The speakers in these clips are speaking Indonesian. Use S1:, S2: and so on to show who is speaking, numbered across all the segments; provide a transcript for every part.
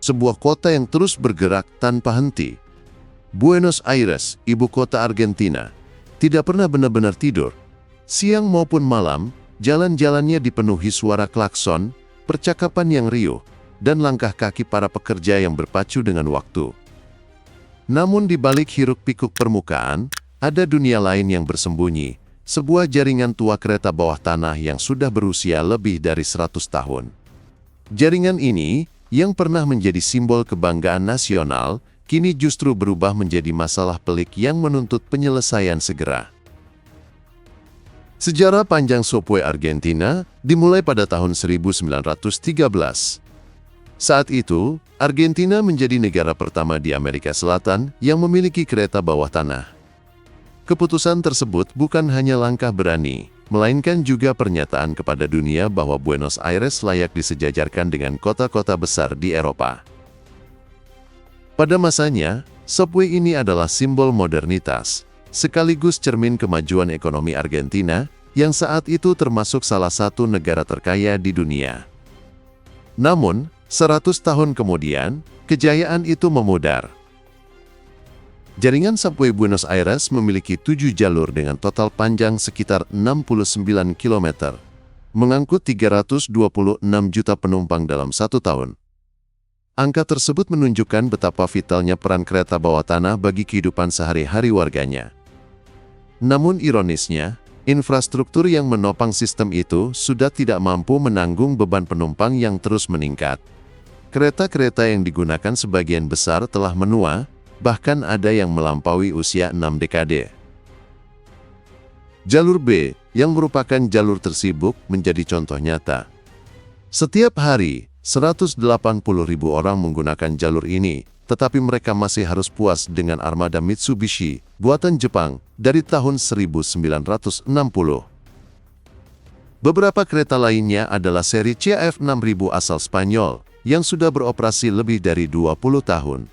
S1: sebuah kota yang terus bergerak tanpa henti. Buenos Aires, ibu kota Argentina, tidak pernah benar-benar tidur. Siang maupun malam, jalan-jalannya dipenuhi suara klakson, percakapan yang riuh, dan langkah kaki para pekerja yang berpacu dengan waktu. Namun di balik hiruk-pikuk permukaan, ada dunia lain yang bersembunyi, sebuah jaringan tua kereta bawah tanah yang sudah berusia lebih dari 100 tahun. Jaringan ini, yang pernah menjadi simbol kebanggaan nasional, kini justru berubah menjadi masalah pelik yang menuntut penyelesaian segera. Sejarah panjang subway Argentina dimulai pada tahun 1913. Saat itu, Argentina menjadi negara pertama di Amerika Selatan yang memiliki kereta bawah tanah. Keputusan tersebut bukan hanya langkah berani, melainkan juga pernyataan kepada dunia bahwa Buenos Aires layak disejajarkan dengan kota-kota besar di Eropa. Pada masanya, subway ini adalah simbol modernitas, sekaligus cermin kemajuan ekonomi Argentina, yang saat itu termasuk salah satu negara terkaya di dunia. Namun, 100 tahun kemudian, kejayaan itu memudar. Jaringan subway Buenos Aires memiliki 7 jalur dengan total panjang sekitar 69 km, mengangkut 326 juta penumpang dalam 1 tahun. Angka tersebut menunjukkan betapa vitalnya peran kereta bawah tanah bagi kehidupan sehari-hari warganya. Namun ironisnya, infrastruktur yang menopang sistem itu sudah tidak mampu menanggung beban penumpang yang terus meningkat. Kereta-kereta yang digunakan sebagian besar telah menua, bahkan ada yang melampaui usia 6 dekade. Jalur B, yang merupakan jalur tersibuk, menjadi contoh nyata. Setiap hari, 180.000 orang menggunakan jalur ini, tetapi mereka masih harus puas dengan armada Mitsubishi, buatan Jepang, dari tahun 1960. Beberapa kereta lainnya adalah seri CF6000 asal Spanyol, yang sudah beroperasi lebih dari 20 tahun.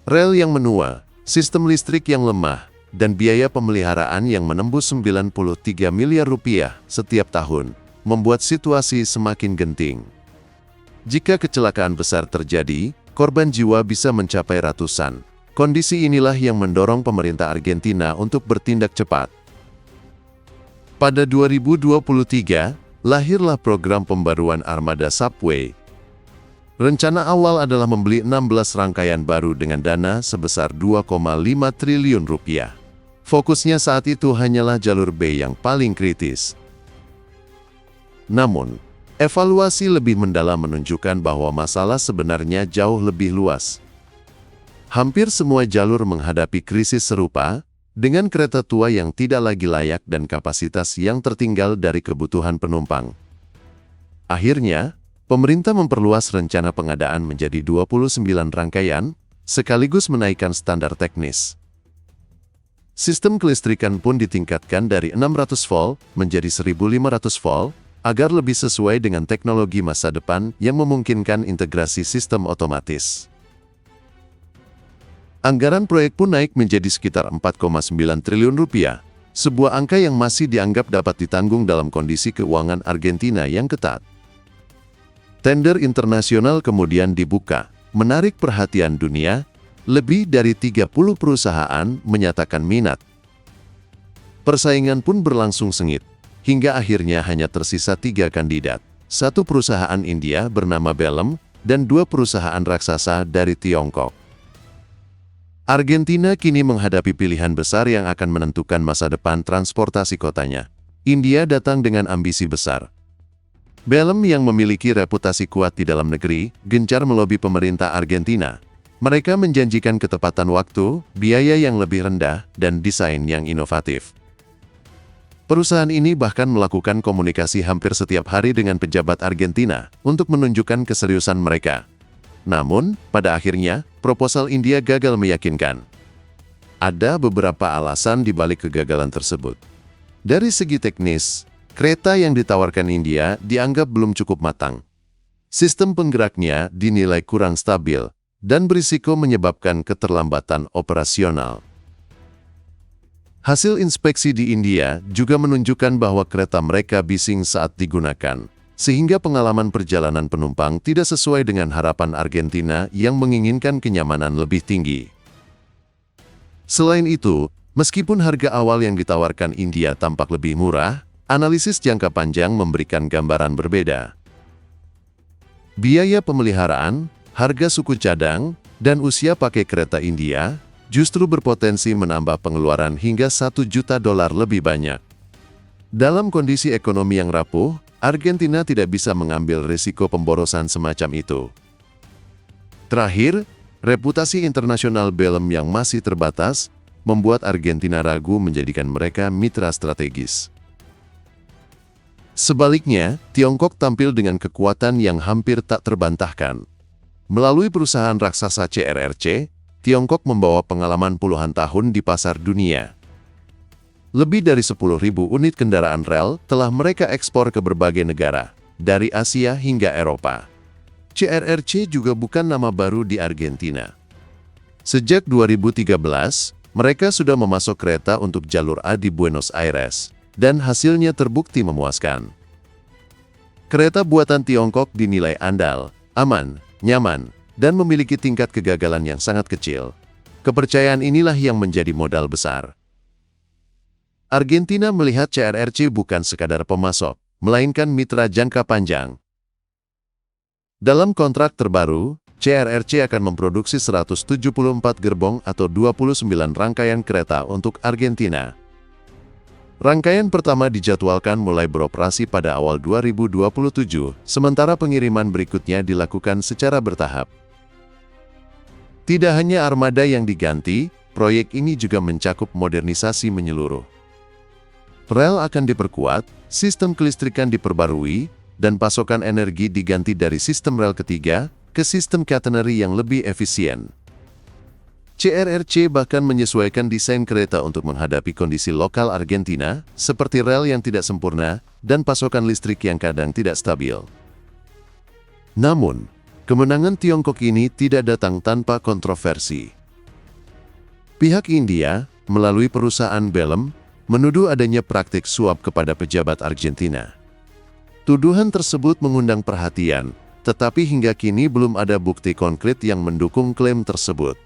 S1: Rel yang menua, sistem listrik yang lemah, dan biaya pemeliharaan yang menembus 93 miliar rupiah setiap tahun, membuat situasi semakin genting. Jika kecelakaan besar terjadi, korban jiwa bisa mencapai ratusan. Kondisi inilah yang mendorong pemerintah Argentina untuk bertindak cepat. Pada 2023, lahirlah program pembaruan armada subway. Rencana awal adalah membeli 16 rangkaian baru dengan dana sebesar 2,5 triliun rupiah. Fokusnya saat itu hanyalah jalur B yang paling kritis. Namun, evaluasi lebih mendalam menunjukkan bahwa masalah sebenarnya jauh lebih luas. Hampir semua jalur menghadapi krisis serupa, dengan kereta tua yang tidak lagi layak dan kapasitas yang tertinggal dari kebutuhan penumpang. Akhirnya, pemerintah memperluas rencana pengadaan menjadi 29 rangkaian, sekaligus menaikkan standar teknis. Sistem kelistrikan pun ditingkatkan dari 600 volt menjadi 1500 volt, agar lebih sesuai dengan teknologi masa depan yang memungkinkan integrasi sistem otomatis. Anggaran proyek pun naik menjadi sekitar 4,9 triliun rupiah, sebuah angka yang masih dianggap dapat ditanggung dalam kondisi keuangan Argentina yang ketat. Tender internasional kemudian dibuka, menarik perhatian dunia, lebih dari 30 perusahaan menyatakan minat. Persaingan pun berlangsung sengit, hingga akhirnya hanya tersisa 3 kandidat, 1 perusahaan India bernama Belem, dan 2 perusahaan raksasa dari Tiongkok. Argentina kini menghadapi pilihan besar yang akan menentukan masa depan transportasi kotanya. India datang dengan ambisi besar. Belem yang memiliki reputasi kuat di dalam negeri, gencar melobi pemerintah Argentina. Mereka menjanjikan ketepatan waktu, biaya yang lebih rendah, dan desain yang inovatif. Perusahaan ini bahkan melakukan komunikasi hampir setiap hari dengan pejabat Argentina untuk menunjukkan keseriusan mereka. Namun, pada akhirnya, proposal India gagal meyakinkan. Ada beberapa alasan di balik kegagalan tersebut. Dari segi teknis, kereta yang ditawarkan India dianggap belum cukup matang. Sistem penggeraknya dinilai kurang stabil, dan berisiko menyebabkan keterlambatan operasional. Hasil inspeksi di India juga menunjukkan bahwa kereta mereka bising saat digunakan, sehingga pengalaman perjalanan penumpang tidak sesuai dengan harapan Argentina yang menginginkan kenyamanan lebih tinggi. Selain itu, meskipun harga awal yang ditawarkan India tampak lebih murah, analisis jangka panjang memberikan gambaran berbeda. Biaya pemeliharaan, harga suku cadang, dan usia pakai kereta India justru berpotensi menambah pengeluaran hingga $1 juta lebih banyak. Dalam kondisi ekonomi yang rapuh, Argentina tidak bisa mengambil risiko pemborosan semacam itu. Terakhir, reputasi internasional Belem yang masih terbatas membuat Argentina ragu menjadikan mereka mitra strategis. Sebaliknya, Tiongkok tampil dengan kekuatan yang hampir tak terbantahkan. Melalui perusahaan raksasa CRRC, Tiongkok membawa pengalaman puluhan tahun di pasar dunia. Lebih dari 10.000 unit kendaraan rel telah mereka ekspor ke berbagai negara, dari Asia hingga Eropa. CRRC juga bukan nama baru di Argentina. Sejak 2013, mereka sudah memasok kereta untuk jalur A di Buenos Aires, dan hasilnya terbukti memuaskan. Kereta buatan Tiongkok dinilai andal, aman, nyaman, dan memiliki tingkat kegagalan yang sangat kecil. Kepercayaan inilah yang menjadi modal besar. Argentina melihat CRRC bukan sekadar pemasok, melainkan mitra jangka panjang. Dalam kontrak terbaru, CRRC akan memproduksi 174 gerbong atau 29 rangkaian kereta untuk Argentina. Rangkaian pertama dijadwalkan mulai beroperasi pada awal 2027, sementara pengiriman berikutnya dilakukan secara bertahap. Tidak hanya armada yang diganti, proyek ini juga mencakup modernisasi menyeluruh. Rel akan diperkuat, sistem kelistrikan diperbarui, dan pasokan energi diganti dari sistem rel ketiga ke sistem catenary yang lebih efisien. CRRC bahkan menyesuaikan desain kereta untuk menghadapi kondisi lokal Argentina, seperti rel yang tidak sempurna dan pasokan listrik yang kadang tidak stabil. Namun, kemenangan Tiongkok ini tidak datang tanpa kontroversi. Pihak India, melalui perusahaan Belem, menuduh adanya praktik suap kepada pejabat Argentina. Tuduhan tersebut mengundang perhatian, tetapi hingga kini belum ada bukti konkret yang mendukung klaim tersebut.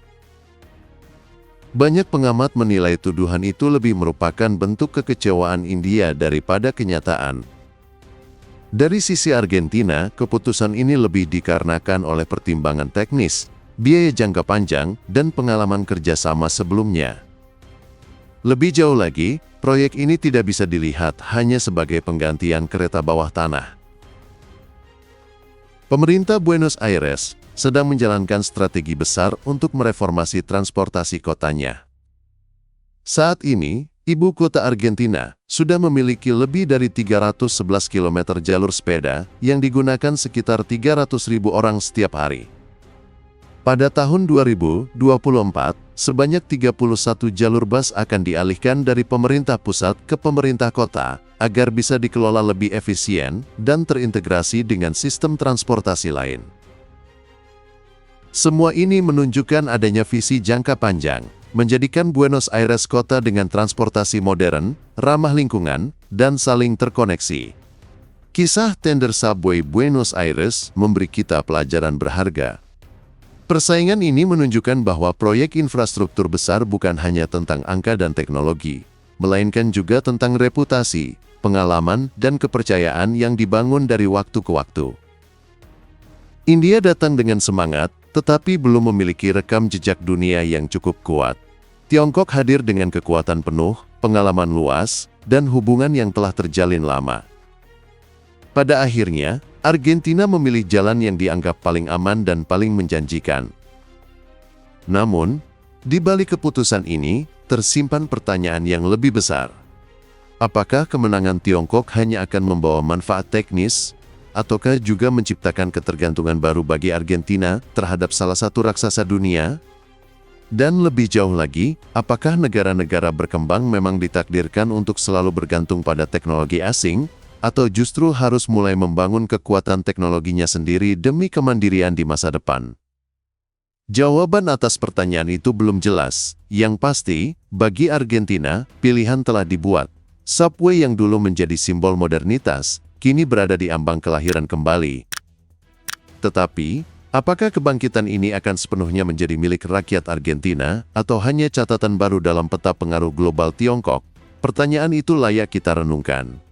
S1: Banyak pengamat menilai tuduhan itu lebih merupakan bentuk kekecewaan India daripada kenyataan. Dari sisi Argentina, keputusan ini lebih dikarenakan oleh pertimbangan teknis, biaya jangka panjang, dan pengalaman kerjasama sebelumnya. Lebih jauh lagi, proyek ini tidak bisa dilihat hanya sebagai penggantian kereta bawah tanah. Pemerintah Buenos Aires sedang menjalankan strategi besar untuk mereformasi transportasi kotanya. Saat ini, ibu kota Argentina sudah memiliki lebih dari 311 km jalur sepeda yang digunakan sekitar 300.000 orang setiap hari. Pada tahun 2024, sebanyak 31 jalur bus akan dialihkan dari pemerintah pusat ke pemerintah kota agar bisa dikelola lebih efisien dan terintegrasi dengan sistem transportasi lain. Semua ini menunjukkan adanya visi jangka panjang, menjadikan Buenos Aires kota dengan transportasi modern, ramah lingkungan, dan saling terkoneksi. Kisah tender subway Buenos Aires memberi kita pelajaran berharga. Persaingan ini menunjukkan bahwa proyek infrastruktur besar bukan hanya tentang angka dan teknologi, melainkan juga tentang reputasi, pengalaman, dan kepercayaan yang dibangun dari waktu ke waktu. India datang dengan semangat, tetapi belum memiliki rekam jejak dunia yang cukup kuat. Tiongkok hadir dengan kekuatan penuh, pengalaman luas, dan hubungan yang telah terjalin lama. Pada akhirnya, Argentina memilih jalan yang dianggap paling aman dan paling menjanjikan. Namun, di balik keputusan ini, tersimpan pertanyaan yang lebih besar. Apakah kemenangan Tiongkok hanya akan membawa manfaat teknis, ataukah juga menciptakan ketergantungan baru bagi Argentina terhadap salah satu raksasa dunia? Dan lebih jauh lagi, apakah negara-negara berkembang memang ditakdirkan untuk selalu bergantung pada teknologi asing, atau justru harus mulai membangun kekuatan teknologinya sendiri demi kemandirian di masa depan? Jawaban atas pertanyaan itu belum jelas. Yang pasti, bagi Argentina, pilihan telah dibuat. Subway yang dulu menjadi simbol modernitas, kini berada di ambang kelahiran kembali. Tetapi, apakah kebangkitan ini akan sepenuhnya menjadi milik rakyat Argentina, atau hanya catatan baru dalam peta pengaruh global Tiongkok? Pertanyaan itu layak kita renungkan.